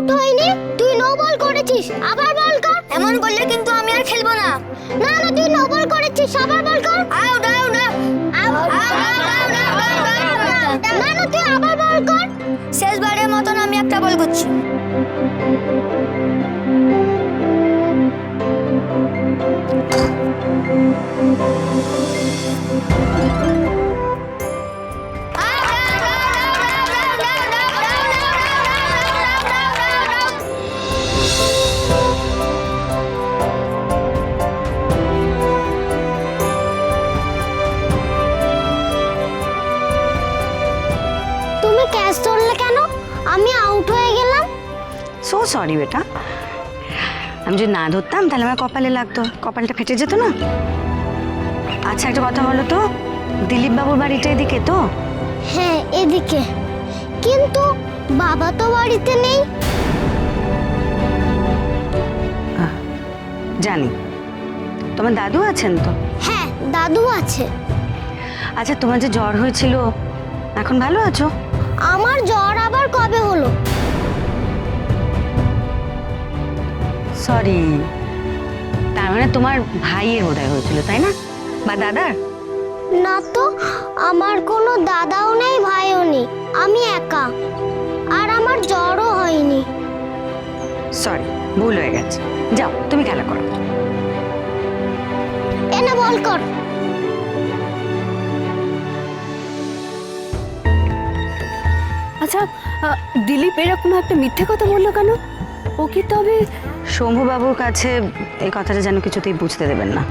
Out হইনি, তুই no ball করেছিস, আবার বল কর। এমন করলে কিন্তু আমি আর খেলবো না। না না, তুই নো বল করেছিস, আবার বল কর। Out out out. না না, তুই আবার বল কর। শেষবারের মতন আমি একটা বল করছি। তুমি ক্যাচ ধরলে কেন? আমি আউট হয়ে গেলাম। সো সরি বেটা, আমি যদি না ধরতাম তাহলে আমার কপালে লাগতো, কপালটা ফেটে যেত না। আচ্ছা একটা কথা বলো তো, দিলীপ বাবুর বাড়িটা এদিকে তো? হ্যাঁ এদিকে, কিন্তু বাবা তো বাড়িতে নেই। জানি, তোমার দাদু আছেন তো? হ্যাঁ দাদু আছে। আচ্ছা তোমার যে জ্বর হয়েছিল, এখন ভালো আছো? আমার জ্বর আবার কবে হলো? সরি, তার মানে তোমার ভাইয়ের বোধহয় হয়েছিল, তাই না? বা দাদার? না তো, আমার কোনো দাদাও নেই, ভাইও নেই, আমি একা। আর আমার জ্বরও হয়নি। সরি, ভুল হয়ে গেছে। যাও তুমি খেলা করো। এনে বল কর। আচ্ছা, দিলীপ এরকম একটা মিথ্যে কথা বললো কেন? ও কি তবে শম্ভুবাবুর কাছে এই কথাটা যেন কিছুতেই বুঝতে দেবেন না।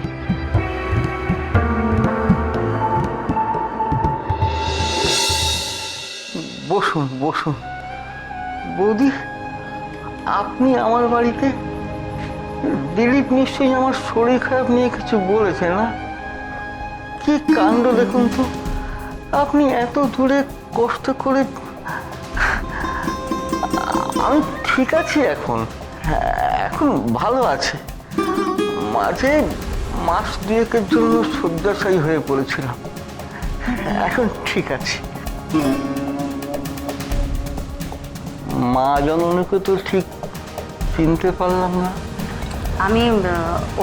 বসুন বসুন। বৌদি, আপনি আমার বাড়িতে? দিলীপ নিশ্চয়ই আমার শরীর খারাপ নিয়ে কিছু বলেছে না? কি কাণ্ড দেখুন তো, আপনি এত দূরে কষ্ট করে। আমি ঠিক আছি এখন, এখন ভালো আছে। মাঝে মাস দুয়েকের জন্য শয্যাশায়ী হয়ে পড়েছিলাম, এখন ঠিক আছে। মা জননীকে তো ঠিক চিনতে পারলাম না। আমি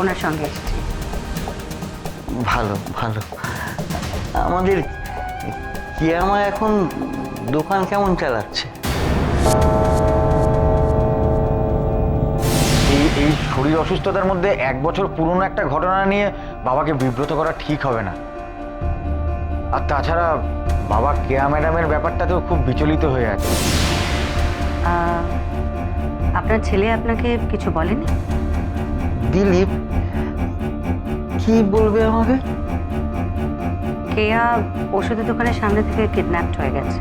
ওনার সঙ্গে এসেছি। ভালো ভালো। আমাদের কিয়ামা এখন দোকান কেমন চালাচ্ছে? এই শরীর অসুস্থতার মধ্যে 1 বছর পুরনো একটা ঘটনা নিয়ে বাবাকে বিব্রত করা ঠিক হবে না। আর তাছাড়া বাবা কেয়া ম্যাডামের ব্যাপারটাতেও খুব বিচলিত হয়ে আছে। আপনার ছেলে আপনাকে কিছু বলেনি? দিলীপ কি বলবে আমাকে? কেয়া ওষুধের দোকানের সামনে থেকে কিডন্যাপড হয়ে গেছে।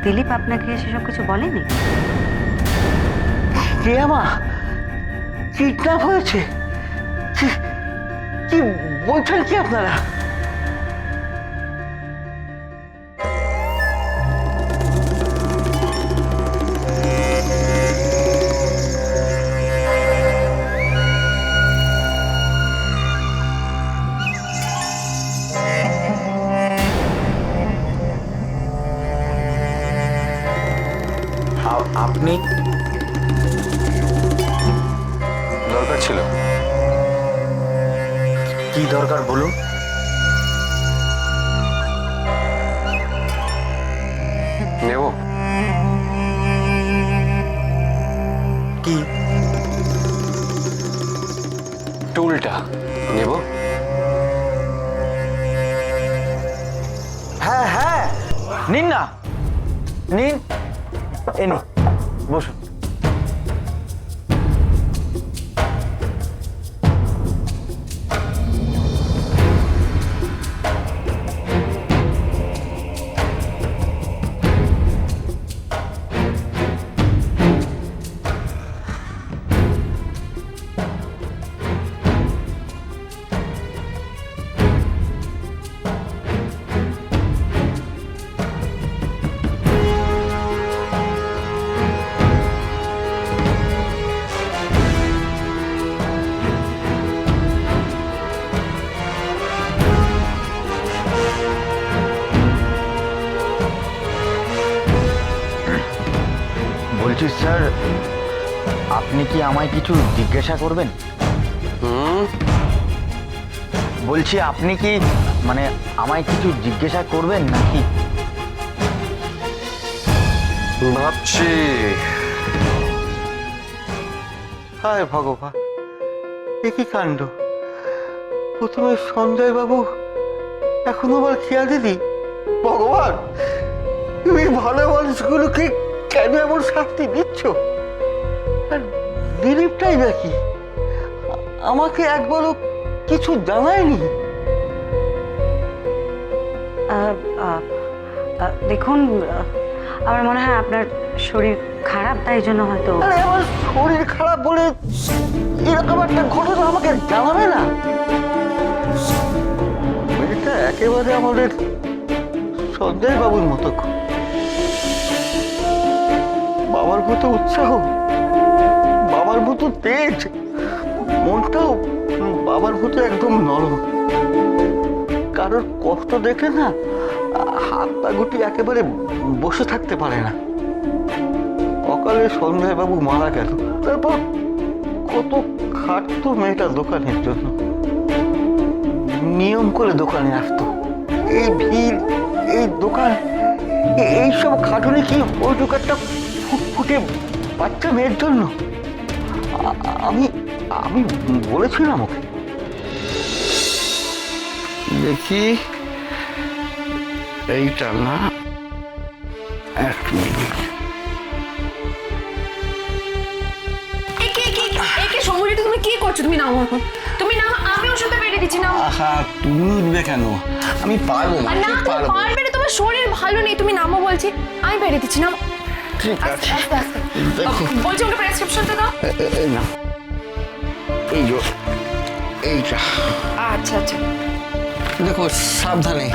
দিলীপ আপনাকে সেসব কিছু বলেনি? কিয়ামা কিডন্যাপ হয়েছে? কি বলছেন কি আপনারা? আপনি? দরকার ছিল? কি দরকার বলুন। নেব? কি? টুলটা নেব? হ্যাঁ হ্যাঁ, নিন না, নিন। এনি বসুন। বলছি স্যার, আপনি কি আমায় কিছু জিজ্ঞাসা করবেন? হুম, বলছি আপনি কি মানে আমায় কিছু জিজ্ঞাসা করবেন নাকি? ভাবছি। হায় ভগবান, এ কি কাণ্ড! প্রথমে সঞ্জয় বাবু, এখন আবার খেয়া দিদি। ভগবান, তুমি ভালো মানুষগুলোকে কেন এমন শাস্তি দিচ্ছ? আর দিলীপটাই নাকি আমাকে একবারও কিছু জানায়নি। দেখুন, আমার মনে হয় আপনার শরীর খারাপ, তাই জন্য হয়তো। আরে আমার শরীর খারাপ বলে এরকম একটা ঘটনা আমাকে জানাবে না? এটা একেবারে আমাদের সঞ্জয় বাবুর মতো। বাবার মতো উৎসাহ, বাবার মতো তেজ, মনটাও বাবার মতো একদম নরম। কারোর কষ্ট দেখে না হাত পা গুটি একেবারে বসে থাকতে পারে না। সকালে সঞ্জয় বাবু মারা গেল, তারপর কত খাটতো মেয়েটা দোকানের জন্য, নিয়ম করে দোকানে আসতো। এই ভিড়, এই দোকান, এইসব খাটুনি কি ওইটুকু একটা ফুটফুটে বাচ্চা মেয়ের জন্য? আমি আমি বলেছিলাম ওকে, দেখি এইটা না, এক মিনিট। সমুদ্রে তুমি কি করছো? তুমি নাও এখন, তুমি নাও, আমি ওর সাথে বেরিয়ে দিচ্ছি। নাও। আহা, তুমি উঠবে কেন? আমি পারবো না, না, ঠিক তুমি পারবো। পারবে না, তোমার শরীর ভালো নেই, তুমি নামো বলছি। আমি বেরিয়ে দিচ্ছি। নাও। ঠিক আছে, দেখো। বলছি ওকে প্রেসক্রিপশনটা দাও। এই না, এই যে এইটা, আচ্ছা আচ্ছা। দেখো সাবধানে।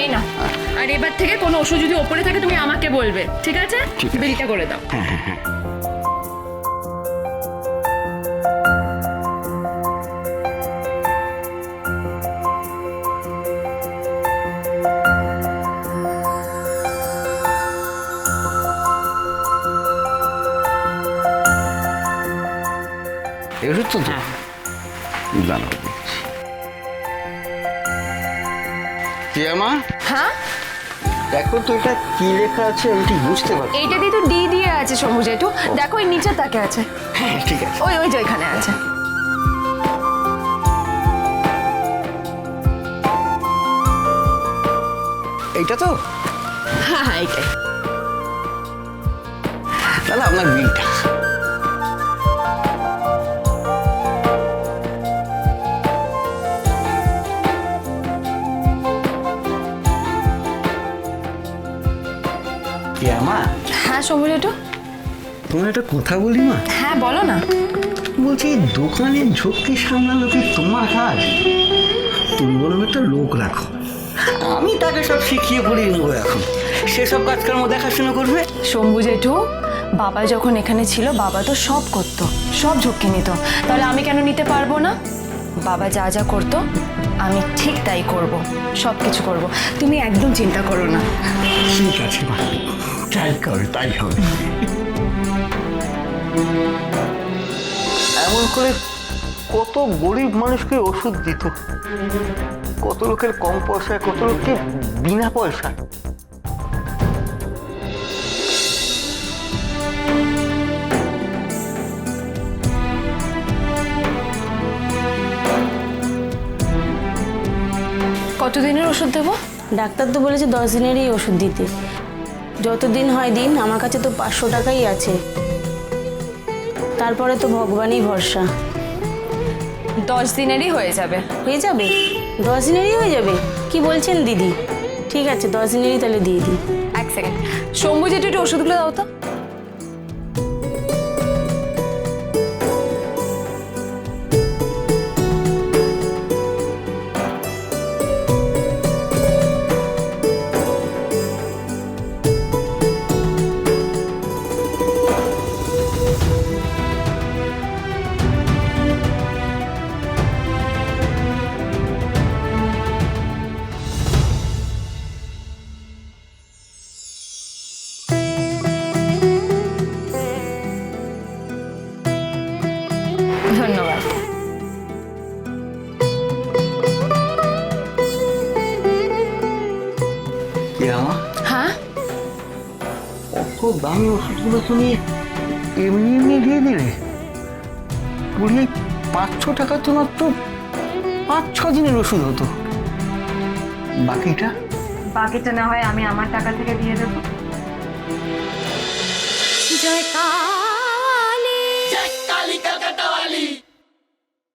এই না, আর এবার থেকে কোনো ওষুধ যদি ওপরে থাকে তুমি আমাকে বলবে, ঠিক আছে? বিলটা করে দাও। এই ওষুধ তো জানো মা, হ্যাঁ, দেখো তো এটা কি লেখা আছে, আমি ঠিক বুঝতে পারছি। এইটা দিয়ে তো ডি দিয়ে আছে সমুজ, একটু দেখো এই নিচে তাকে আছে। হ্যাঁ ঠিক আছে, ওই ওই যে এখানে আছে। এইটা তো। হ্যাঁ হ্যাঁ এইটাই। দাদা আপনার বিলটা। মা, হ্যাঁ সমুজ, একটু তোমার একটা কথা বলি মা। হ্যাঁ বলো না। বলছি দোকানের ঝক্কি সামলানো কি তোমার কাজ? তুমি বরং একটা লোক রাখো, আমি তাকে সব শিখিয়ে পড়িয়ে নেবো। এখন সেসব কাজকর্ম দেখাশোনা করবে। শম্ভু জেঠু, বাবা যখন এখানে ছিল বাবা তো সব করতো, সব ঝক্কি নিত, তাহলে আমি কেন নিতে পারবো না? বাবা যা যা করতো আমি ঠিক তাই করব, সব কিছু করব, তুমি একদম চিন্তা করো না। ঠিক আছে মা, তাই কর, তাই হবে। এমন করে কত গরিব মানুষকে ওষুধ দিত, কত লোকের কম পয়সায়, কত লোককে বিনা পয়সায়। কতদিনের ওষুধ দেবো? ডাক্তার তো বলেছে 10 দিনেরই ওষুধ দিতে। যতদিন হয় দিন, আমার কাছে তো 500 টাকাই আছে, তারপরে তো ভগবানই ভরসা। 10 দিনেরই হয়ে যাবে। হয়ে যাবে? 10 দিনেরই হয়ে যাবে? কি বলছেন দিদি? ঠিক আছে, 10 দিনেরই তাহলে দিয়ে দিই। এক সেকেন্ড, শম্ভু জেঠু একটু ওষুধগুলো দাও তো। ধন্যবাদ। কে আমা, হ্যাঁ, অত দামি ওষুধগুলো তুমি এমনি এমনি দিয়ে দিলে? বলি 500 টাকা তো মাত্র 5-6 দিনের ওষুধ হতো, বাকিটা? বাকিটা না হয় আমি আমার টাকা থেকে দিয়ে দেবো। জয় কালী। কালী কলকাতা वाली